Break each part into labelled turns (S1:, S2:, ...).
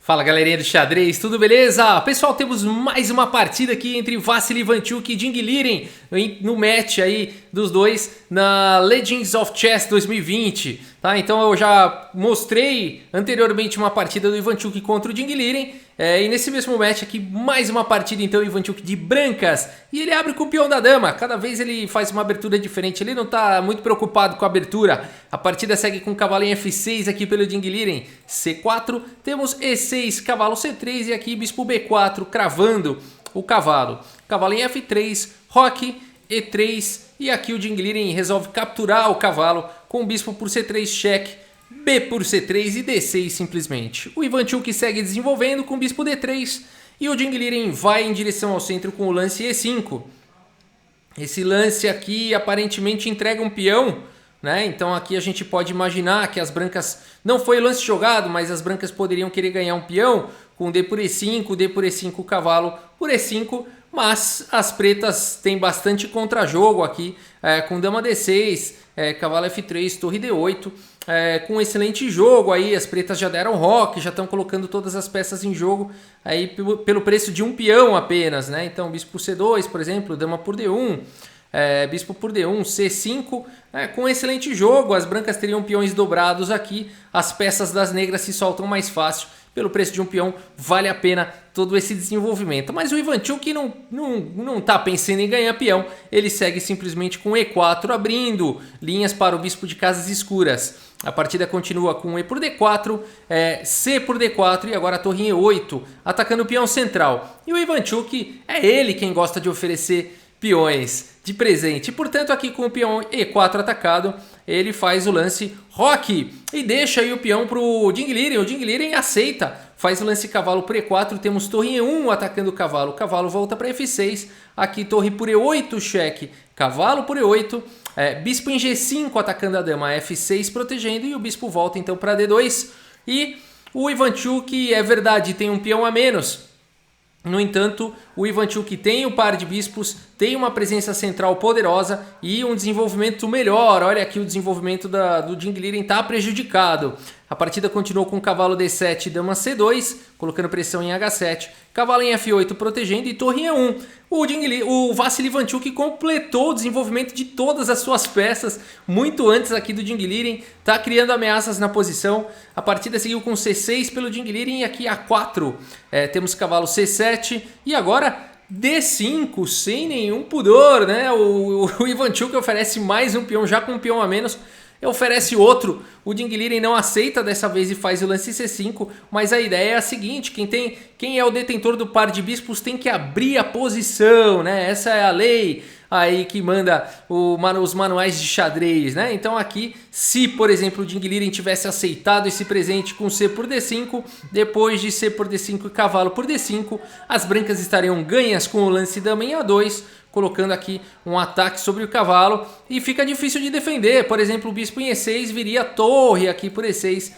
S1: Fala galerinha do xadrez, tudo beleza? Pessoal, temos mais uma partida aqui entre Vasily Ivanchuk e Ding Liren no match aí dos dois na Legends of Chess 2020, tá? Então eu já mostrei anteriormente uma partida do Ivanchuk contra o Ding Liren e nesse mesmo match aqui mais uma partida então Ivanchuk de brancas e ele abre com o peão da dama, cada vez ele faz uma abertura diferente, ele não está muito preocupado com a abertura. A partida segue com cavalo em F6 aqui pelo Ding Liren, C4, temos E6, cavalo C3 e aqui bispo B4 cravando o cavalo. Cavalo em F3, roque, E3 e aqui o Ding Liren resolve capturar o cavalo com o bispo por C3 cheque, B por C3 e D6 simplesmente. O Ivanchuk segue desenvolvendo com o bispo D3 e o Ding Liren vai em direção ao centro com o lance E5. Esse lance aqui aparentemente entrega um peão, né? Então aqui a gente pode imaginar que as brancas, não foi lance jogado, mas as brancas poderiam querer ganhar um peão com D por E5, D por E5, cavalo por E5, mas as pretas têm bastante contra-jogo aqui, com dama D6, cavalo F3, torre D8, com excelente jogo aí, as pretas já deram roque, já estão colocando todas as peças em jogo aí pelo preço de um peão apenas, né? Então bispo por C2, por exemplo, dama por D1, bispo por D1, C5, com excelente jogo, as brancas teriam peões dobrados aqui, as peças das negras se soltam mais fácil, pelo preço de um peão vale a pena todo esse desenvolvimento. Mas o Ivanchuk não está pensando em ganhar peão, ele segue simplesmente com E4 abrindo linhas para o bispo de casas escuras. A partida continua com E por D4, C por D4 e agora a torre em E8, atacando o peão central. E o Ivanchuk é ele quem gosta de oferecer peões de presente. Portanto, aqui com o peão E4 atacado, ele faz o lance roque e deixa aí o peão para o Ding Liren. O Ding Liren aceita, faz o lance cavalo por E4, temos torre em E1 atacando o cavalo volta para F6, aqui torre por E8 cheque, cavalo por E8, bispo em G5 atacando a dama, F6 protegendo e o bispo volta então para D2 e o Ivanchuk, é verdade, tem um peão a menos. No entanto, o Ivanchuk tem o par de bispos, tem uma presença central poderosa e um desenvolvimento melhor. Olha aqui o desenvolvimento do Ding Liren está prejudicado. A partida continuou com cavalo D7 e dama C2, colocando pressão em H7, cavalo em F8 protegendo e torre em E1. O Vasily Ivanchuk completou o desenvolvimento de todas as suas peças muito antes aqui do Ding Liren, está criando ameaças na posição. A partida seguiu com C6 pelo Ding Liren e aqui A4 temos cavalo C7 e agora D5 sem nenhum pudor, né? O Ivanchuk oferece mais um peão já com um peão a menos. Oferece outro, o Ding Liren não aceita dessa vez e faz o lance C5, mas a ideia é a seguinte, quem é o detentor do par de bispos tem que abrir a posição, né? Essa é a lei aí que manda os manuais de xadrez, né? Então aqui, se por exemplo o Ding Liren tivesse aceitado esse presente com C por D5, depois de C por D5 e cavalo por D5, as brancas estariam ganhas com o lance dama em A2, colocando aqui um ataque sobre o cavalo e fica difícil de defender. Por exemplo, o bispo em E6 viria torre aqui por E6,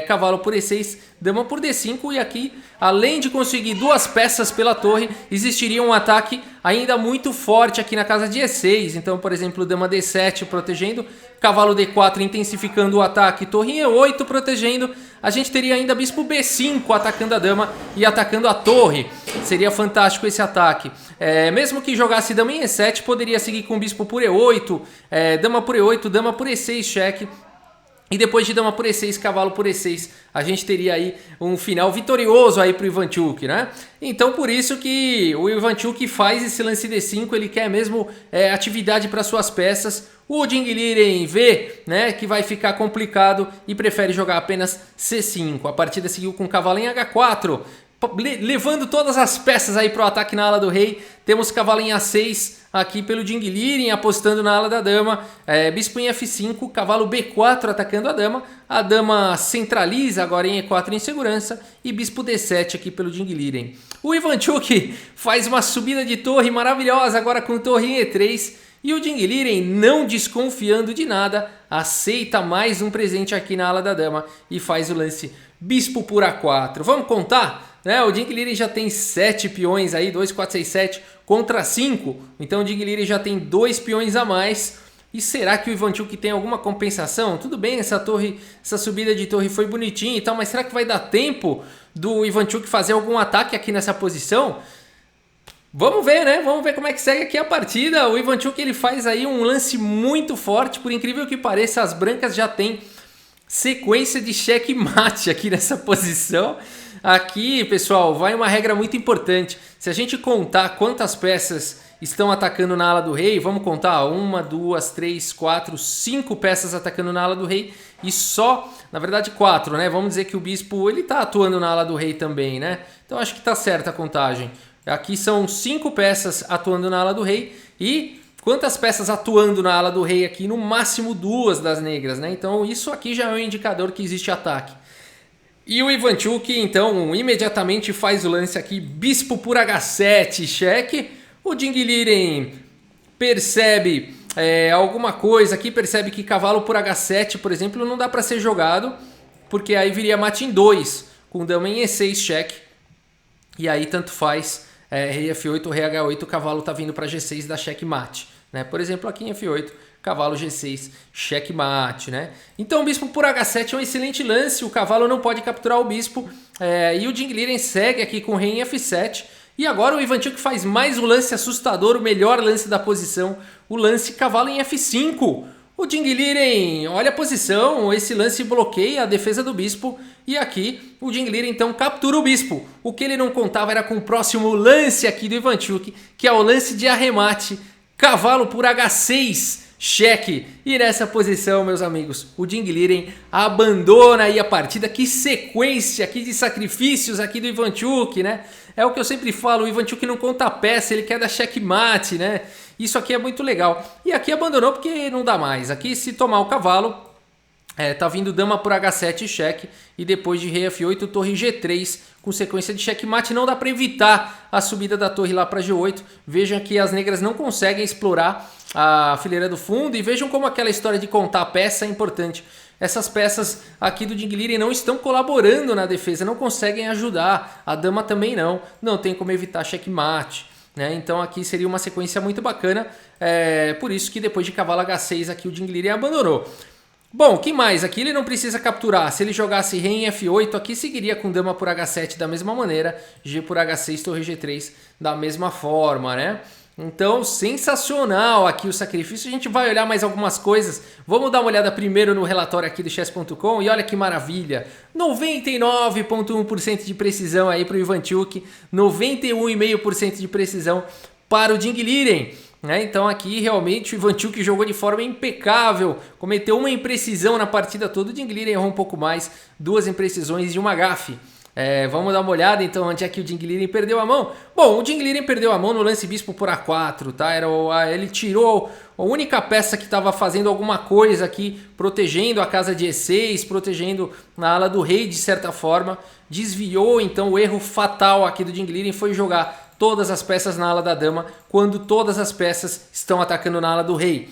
S1: cavalo por E6, dama por D5 e aqui, além de conseguir duas peças pela torre, existiria um ataque ainda muito forte aqui na casa de E6. Então, por exemplo, dama D7 protegendo, cavalo D4 intensificando o ataque, torre em E8 protegendo, a gente teria ainda bispo B5 atacando a dama e atacando a torre. Seria fantástico esse ataque. Mesmo que jogasse dama em E7, poderia seguir com bispo por E8, dama por E8, dama por E6 cheque. E depois de dama por E6, cavalo por E6, a gente teria aí um final vitorioso aí para o Ivanchuk, né? Então por isso que o Ivanchuk faz esse lance D5, ele quer mesmo atividade para suas peças. O Ding Liren vê, né, que vai ficar complicado e prefere jogar apenas C5. A partida seguiu com cavalo em H4, levando todas as peças aí para o ataque na ala do rei. Temos cavalo em A6 aqui pelo Ding Liren apostando na ala da dama, bispo em F5, cavalo B4 atacando a dama centraliza agora em E4 em segurança e bispo D7 aqui pelo Ding Liren. O Ivanchuk faz uma subida de torre maravilhosa agora com torre em E3 e o Ding Liren, não desconfiando de nada, aceita mais um presente aqui na ala da dama e faz o lance bispo por A4. Vamos contar? O Ding Liren já tem 7 peões aí, 2, 4, 6, 7 contra 5. Então o Ding Liren já tem 2 peões a mais. E será que o Ivanchuk tem alguma compensação? Tudo bem, essa subida de torre foi bonitinha e tal, mas será que vai dar tempo do Ivanchuk fazer algum ataque aqui nessa posição? Vamos ver, né? Vamos ver como é que segue aqui a partida. O Ivanchuk, ele faz aí um lance muito forte. Por incrível que pareça, as brancas já têm sequência de checkmate aqui nessa posição. Aqui, pessoal, vai uma regra muito importante. Se a gente contar quantas peças estão atacando na ala do rei, vamos contar 1, 2, 3, 4, 5 peças atacando na ala do rei e só, na verdade 4, né? Vamos dizer que o bispo, ele tá atuando na ala do rei também, né? Então acho que tá certa a contagem. Aqui são 5 peças atuando na ala do rei e quantas peças atuando na ala do rei aqui? No máximo 2 das negras, né? Então isso aqui já é um indicador que existe ataque. E o Ivanchuk, então, imediatamente faz o lance aqui, bispo por H7, cheque. O Ding Liren percebe alguma coisa aqui, percebe que cavalo por H7, por exemplo, não dá para ser jogado, porque aí viria mate em 2, com dama em E6, cheque. E aí tanto faz, rei F8 ou rei H8, o cavalo tá vindo para G6 da cheque mate, né? Por exemplo, aqui em F8, cavalo G6, cheque mate, né? Então o bispo por H7 é um excelente lance, o cavalo não pode capturar o bispo, e o Ding Liren segue aqui com o rei em F7. E agora o Ivanchuk faz mais um lance assustador, o melhor lance da posição, o lance cavalo em F5. O Ding Liren olha a posição, esse lance bloqueia a defesa do bispo e aqui o Ding Liren então captura o bispo. O que ele não contava era com o próximo lance aqui do Ivanchuk, que é o lance de arremate, cavalo por H6, cheque. E nessa posição, meus amigos, o Ding Liren abandona aí a partida. Que sequência aqui de sacrifícios aqui do Ivanchuk, né? É o que eu sempre falo, o Ivanchuk não conta peça, ele quer dar checkmate, né? Isso aqui é muito legal. E aqui abandonou porque não dá mais. Aqui se tomar o cavalo, tá vindo dama por H7 cheque e depois de rei F8, torre G3 com sequência de checkmate. Não dá para evitar a subida da torre lá para G8. Vejam que as negras não conseguem explorar a fileira do fundo e vejam como aquela história de contar a peça é importante. Essas peças aqui do Ding Liren não estão colaborando na defesa, não conseguem ajudar. A dama também não tem como evitar checkmate, né? Então aqui seria uma sequência muito bacana, por isso que depois de cavalo H6 aqui o Ding Liren abandonou. Bom, o que mais? Aqui ele não precisa capturar. Se ele jogasse rei em F8, aqui seguiria com dama por H7 da mesma maneira, G por H6, torre G3 da mesma forma, né? Então, sensacional aqui o sacrifício. A gente vai olhar mais algumas coisas. Vamos dar uma olhada primeiro no relatório aqui do chess.com e olha que maravilha. 99,1% de precisão aí para o Ivanchuk, 91,5% de precisão para o Ding Liren. Então aqui realmente o Ivanchuk jogou de forma impecável, cometeu uma imprecisão na partida toda, o Ding Liren errou um pouco mais, 2 imprecisões e uma gafe. Vamos dar uma olhada então onde é que o Ding Liren perdeu a mão. Bom, o Ding Liren perdeu a mão no lance bispo por A4, tá? Ele tirou a única peça que estava fazendo alguma coisa aqui, protegendo a casa de E6, protegendo a ala do rei de certa forma, desviou então o erro fatal aqui do Ding Liren foi jogar todas as peças na ala da dama, quando todas as peças estão atacando na ala do rei.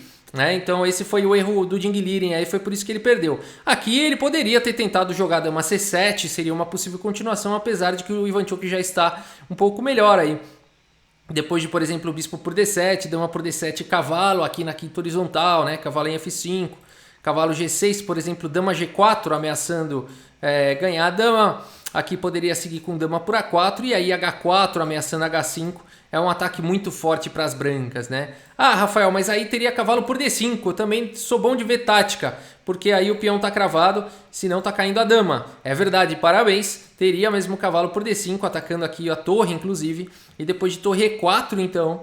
S1: Então esse foi o erro do Ding Liren, aí foi por isso que ele perdeu. Aqui ele poderia ter tentado jogar dama C7, seria uma possível continuação, apesar de que o Ivanchuk já está um pouco melhor aí. Depois de, por exemplo, o bispo por D7, dama por D7, cavalo aqui na quinta horizontal, né? Cavalo em F5, cavalo G6, por exemplo, dama G4 ameaçando ganhar a dama. Aqui poderia seguir com dama por A4 e aí H4 ameaçando H5. É um ataque muito forte para as brancas, né? Ah, Rafael, mas aí teria cavalo por D5. Eu também sou bom de ver tática, porque aí o peão tá cravado, senão tá caindo a dama. É verdade, parabéns. Teria mesmo cavalo por D5, atacando aqui a torre, inclusive. E depois de torre E4, então,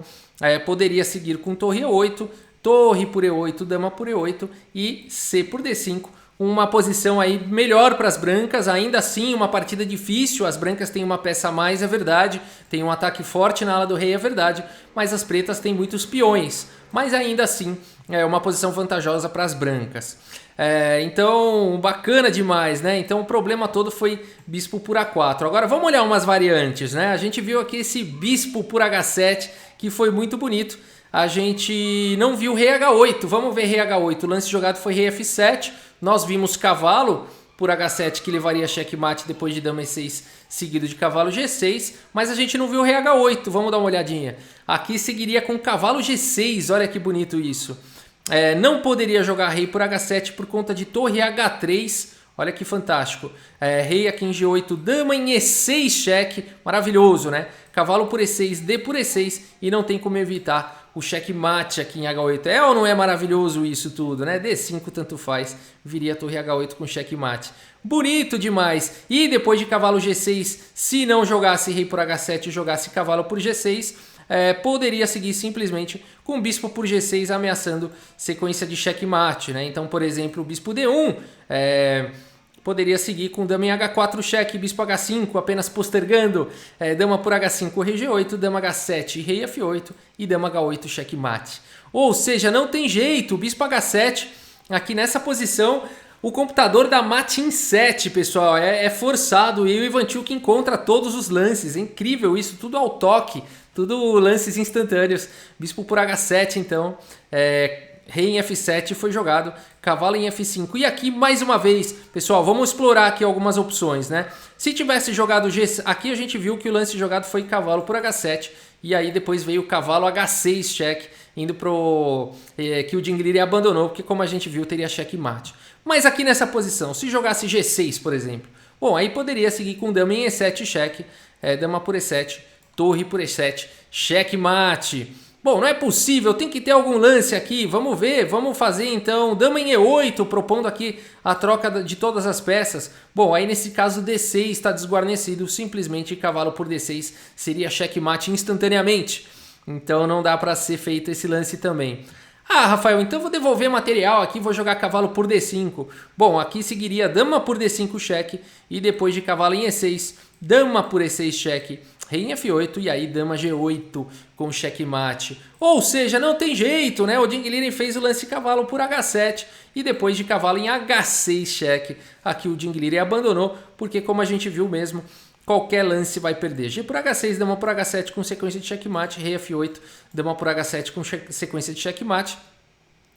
S1: poderia seguir com torre E8, torre por E8, dama por E8 e C por D5. Uma posição aí melhor para as brancas, ainda assim uma partida difícil, as brancas têm uma peça a mais, é verdade, tem um ataque forte na ala do rei, é verdade, mas as pretas têm muitos peões, mas ainda assim é uma posição vantajosa para as brancas. Então, bacana demais, né? Então o problema todo foi bispo por A4. Agora vamos olhar umas variantes, né? A gente viu aqui esse bispo por H7, que foi muito bonito. A gente não viu rei H8, vamos ver rei H8, o lance jogado foi rei F7, nós vimos cavalo por H7 que levaria checkmate depois de dama E6 seguido de cavalo G6, mas a gente não viu rei H8, vamos dar uma olhadinha. Aqui seguiria com cavalo G6, olha que bonito isso. não poderia jogar rei por H7 por conta de torre H3. Olha que fantástico. Rei aqui em G8, dama em E6 cheque. Maravilhoso, né? Cavalo por E6, D por E6 e não tem como evitar o checkmate aqui em H8. É ou não é maravilhoso isso tudo, né? D5 tanto faz, viria a torre H8 com checkmate. Bonito demais. E depois de cavalo G6, se não jogasse rei por H7 e jogasse cavalo por G6, poderia seguir simplesmente com bispo por G6 ameaçando sequência de checkmate, né? Então, por exemplo, o bispo D1 poderia seguir com dama em H4 cheque, bispo H5 apenas postergando, dama por H5 rei G8, dama H7 rei F8 e dama H8 checkmate. Ou seja, não tem jeito, bispo H7 aqui nessa posição. O computador dá mate em 7, pessoal, é forçado e o Ivanchuk encontra todos os lances, é incrível isso, tudo ao toque, tudo lances instantâneos. Bispo por H7 então, rei em F7 foi jogado, cavalo em F5. E aqui mais uma vez, pessoal, vamos explorar aqui algumas opções, né? Se tivesse jogado G, aqui a gente viu que o lance jogado foi cavalo por H7 e aí depois veio o cavalo H6 cheque, indo pro que o Jinglirin abandonou, porque como a gente viu teria checkmate. Mas aqui nessa posição, se jogasse G6, por exemplo, bom, aí poderia seguir com dama em E7 cheque, dama por E7, torre por E7, checkmate. Bom, não é possível, tem que ter algum lance aqui, vamos ver, vamos fazer então dama em E8, propondo aqui a troca de todas as peças. Bom, aí nesse caso D6 está desguarnecido, simplesmente cavalo por D6 seria checkmate instantaneamente. Então não dá para ser feito esse lance também. Ah, Rafael, então vou devolver material aqui, vou jogar cavalo por D5. Bom, aqui seguiria dama por D5 cheque e depois de cavalo em E6, dama por E6 cheque, rei em F8 e aí dama G8 com checkmate. Ou seja, não tem jeito, né? O Jinglirin fez o lance cavalo por H7 e depois de cavalo em H6 cheque, aqui o Jinglirin abandonou, porque como a gente viu mesmo, qualquer lance vai perder. G por H6, dama por H7 com sequência de checkmate, rei F8, dama por H7 com sequência de checkmate.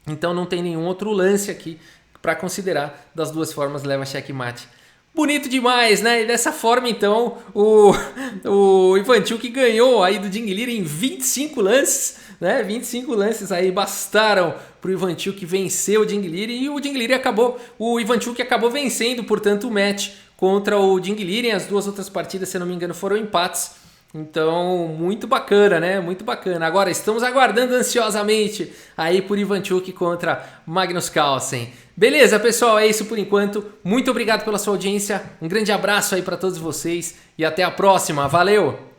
S1: Então não tem nenhum outro lance aqui para considerar. Das duas formas leva checkmate. Bonito demais, né? E dessa forma, então, o Ivanchuk ganhou aí do Jinglirin em 25 lances, né? 25 lances aí bastaram para o Ivanchuk vencer o Jinglirin e o Ivanchuk acabou vencendo, portanto, o match contra o Jinglirin. As duas outras partidas, se não me engano, foram empates. Então, muito bacana, né? Muito bacana. Agora, estamos aguardando ansiosamente aí por Ivanchuk contra Magnus Carlsen. Beleza, pessoal? É isso por enquanto. Muito obrigado pela sua audiência. Um grande abraço aí para todos vocês e até a próxima. Valeu!